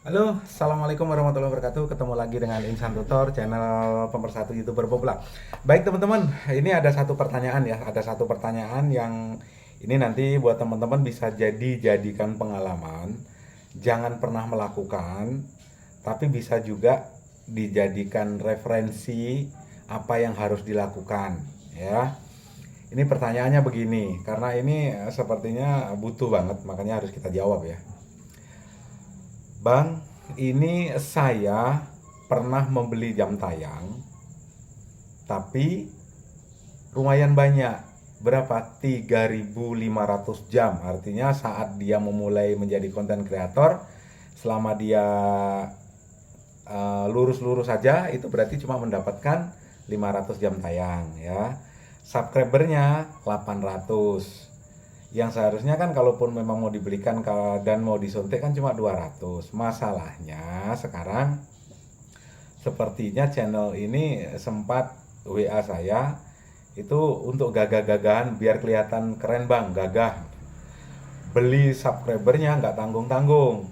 Halo, Assalamualaikum warahmatullahi wabarakatuh. Ketemu lagi dengan Insan Tutor, channel pemersatu YouTuber pemula. Baik teman-teman, ini ada satu pertanyaan ya. Ada satu pertanyaan yang ini nanti buat teman-teman bisa jadikan pengalaman. Jangan pernah melakukan, tapi bisa juga dijadikan referensi apa yang harus dilakukan ya. Ini pertanyaannya begini, karena ini sepertinya butuh banget, makanya harus kita jawab ya. Bang, ini saya pernah membeli jam tayang, tapi lumayan banyak. Berapa? 3.500 jam. Artinya saat dia memulai menjadi konten kreator, selama dia lurus-lurus saja, itu berarti cuma mendapatkan 500 jam tayang ya. Subscribernya 800. Yang seharusnya kan kalaupun memang mau dibelikan dan mau disuntik kan cuma 200. Masalahnya sekarang sepertinya channel ini sempat WA saya itu untuk gagah-gagahan biar kelihatan keren bang, gagah. Beli subscribernya nggak tanggung-tanggung.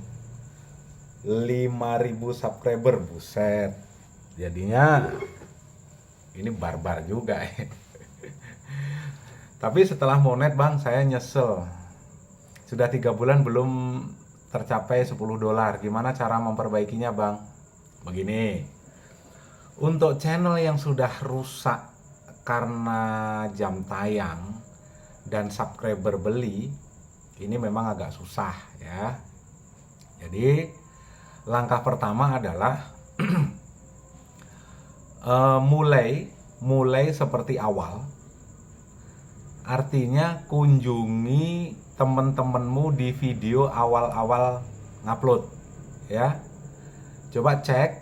5.000 subscriber, buset. Jadinya ini barbar juga ya. Tapi setelah monet bang, saya nyesel. Sudah 3 bulan belum tercapai 10 dolar. Gimana cara memperbaikinya bang? Begini, untuk channel yang sudah rusak karena jam tayang dan subscriber beli, ini memang agak susah ya. Jadi langkah pertama adalah mulai seperti awal. Artinya kunjungi temen-temenmu di video awal-awal ngupload ya. Coba cek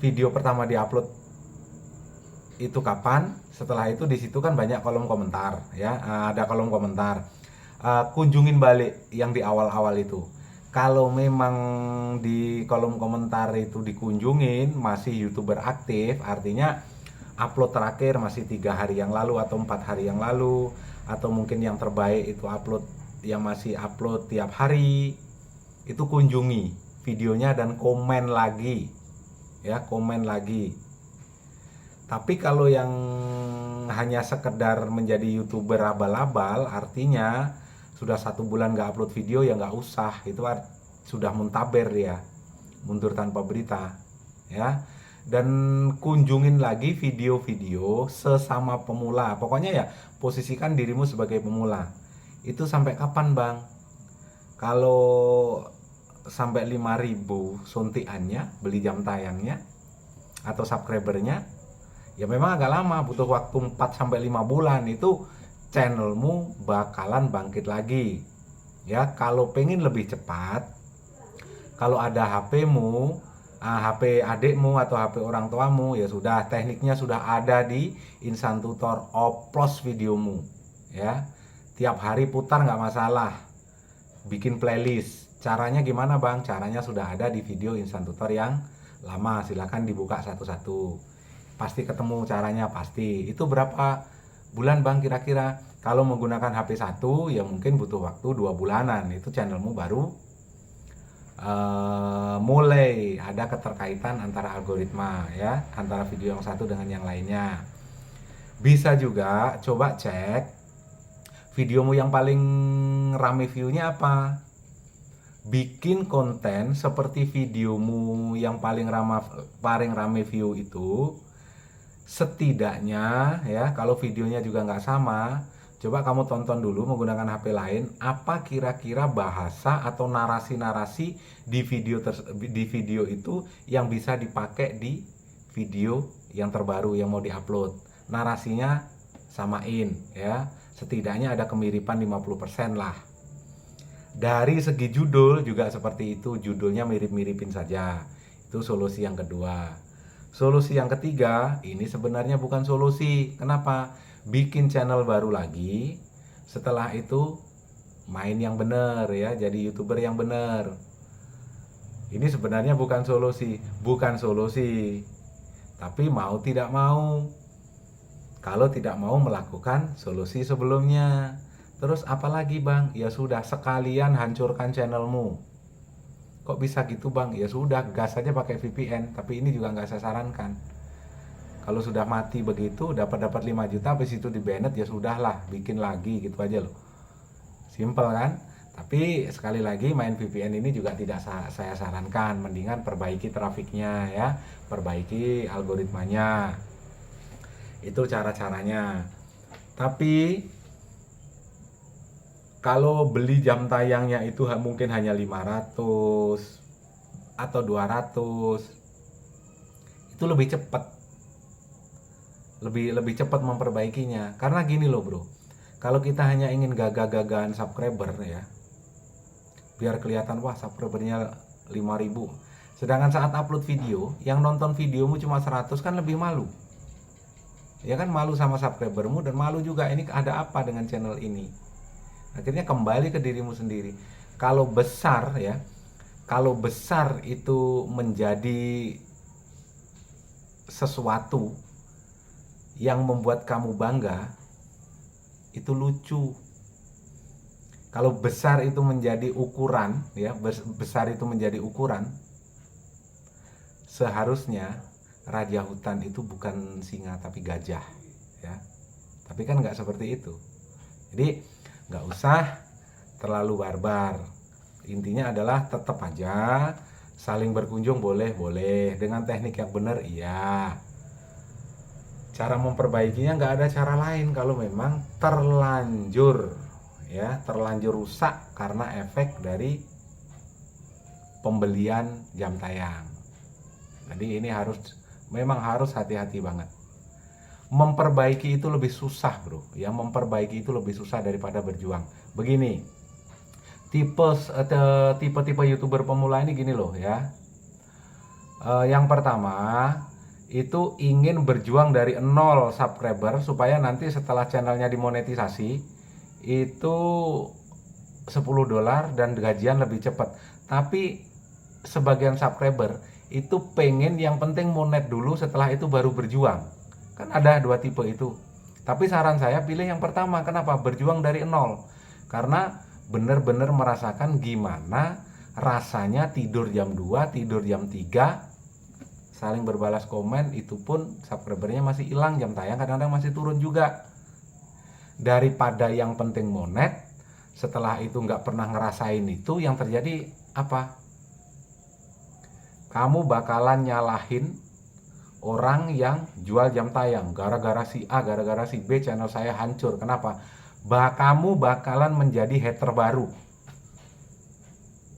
video pertama diupload itu kapan. Setelah itu di situ kan banyak kolom komentar ya. Ada kolom komentar. Kunjungin balik yang di awal-awal itu. Kalau memang di kolom komentar itu dikunjungin masih YouTuber aktif, artinya upload terakhir masih 3 hari yang lalu atau 4 hari yang lalu, atau mungkin yang terbaik itu upload yang masih upload tiap hari, itu kunjungi videonya dan komen lagi ya, komen lagi. Tapi kalau yang hanya sekedar menjadi YouTuber abal-abal, artinya sudah 1 bulan nggak upload video ya nggak usah, itu sudah muntaber ya, mundur tanpa berita ya. Dan kunjungin lagi video-video sesama pemula. Pokoknya ya posisikan dirimu sebagai pemula. Itu sampai kapan bang? Kalau sampai 5.000 suntikannya, beli jam tayangnya atau subscribernya, ya memang agak lama, butuh waktu 4 sampai 5 bulan. Itu channelmu bakalan bangkit lagi ya. Kalau pengen lebih cepat, kalau ada HP-mu, HP adikmu atau HP orang tuamu, ya sudah, tekniknya sudah ada di Insan Tutor. Oplos videomu ya, tiap hari putar nggak masalah. Bikin playlist. Caranya gimana bang? Caranya sudah ada di video Insan Tutor yang lama. Silahkan dibuka satu-satu, pasti ketemu caranya, pasti. Itu berapa bulan bang kira-kira? Kalau menggunakan HP 1 ya mungkin butuh waktu 2 bulanan. Itu channelmu baru mulai ada keterkaitan antara algoritma ya, antara video yang satu dengan yang lainnya. Bisa juga coba cek videomu yang paling rame view-nya apa. Bikin konten seperti videomu yang paling rame view itu. Setidaknya ya, kalau videonya juga nggak sama, coba kamu tonton dulu menggunakan HP lain, apa kira-kira bahasa atau narasi-narasi di video itu yang bisa dipakai di video yang terbaru yang mau diupload. Narasinya samain ya. Setidaknya ada kemiripan 50% lah. Dari segi judul juga seperti itu, judulnya mirip-miripin saja. Itu solusi yang kedua. Solusi yang ketiga, ini sebenarnya bukan solusi. Kenapa? Bikin channel baru lagi. Setelah itu main yang benar ya, jadi YouTuber yang benar. Ini sebenarnya bukan solusi, tapi mau tidak mau. Kalau tidak mau melakukan solusi sebelumnya, terus apalagi bang? Ya sudah, sekalian hancurkan channelmu. Kok bisa gitu bang? Ya sudah, gas aja pakai VPN. Tapi ini juga nggak saya sarankan. Kalau sudah mati begitu, dapat 5 juta, habis itu di banned, ya sudahlah, bikin lagi gitu aja loh. Simple kan? Tapi sekali lagi main VPN ini juga tidak saya sarankan. Mendingan perbaiki trafiknya ya, perbaiki algoritmanya. Itu cara-caranya. Tapi kalau beli jam tayangnya itu mungkin hanya 500 atau 200, itu lebih cepat. Lebih cepat memperbaikinya. Karena gini loh, Bro. Kalau kita hanya ingin gagah-gagahan subscriber ya, biar kelihatan wah subscribernya 5.000. Sedangkan saat upload video, yang nonton videomu cuma 100 kan lebih malu. Ya kan, malu sama subscribermu dan malu juga ini ada apa dengan channel ini. Akhirnya kembali ke dirimu sendiri. Kalau besar ya, kalau besar itu menjadi sesuatu yang membuat kamu bangga, itu lucu. Kalau besar itu menjadi ukuran ya, besar itu menjadi ukuran, seharusnya raja hutan itu bukan singa tapi gajah ya. Tapi kan nggak seperti itu. Jadi nggak usah terlalu barbar. Intinya adalah tetap aja saling berkunjung boleh dengan teknik yang benar iya. Cara memperbaikinya nggak ada cara lain kalau memang terlanjur rusak karena efek dari pembelian jam tayang. Jadi ini memang harus hati-hati banget. Memperbaiki itu lebih susah, Bro. Ya, memperbaiki itu lebih susah daripada berjuang. Begini, tipe YouTuber pemula ini gini loh ya. Yang pertama itu ingin berjuang dari 0 subscriber supaya nanti setelah channelnya dimonetisasi itu $10 dan gajian lebih cepat. Tapi sebagian subscriber itu pengen yang penting monet dulu, setelah itu baru berjuang. Kan ada 2 tipe itu. Tapi saran saya pilih yang pertama. Kenapa? Berjuang dari 0. Karena benar-benar merasakan gimana rasanya tidur jam 2, tidur jam 3, saling berbalas komen, itu pun subscribernya masih hilang, jam tayang kadang-kadang masih turun juga. Daripada yang penting monet, setelah itu nggak pernah ngerasain itu, yang terjadi apa? Kamu bakalan nyalahin orang yang jual jam tayang, gara-gara si A, gara-gara si B channel saya hancur. Kenapa? Kamu bakalan menjadi hater baru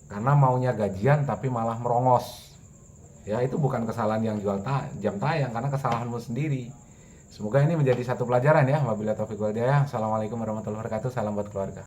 karena maunya gajian tapi malah merongos. Ya, itu bukan kesalahan yang jual jam tayang, karena kesalahanmu sendiri. Semoga ini menjadi satu pelajaran ya. Wabillahi taufiq wal hidayah. Assalamualaikum warahmatullahi wabarakatuh. Salam buat keluarga.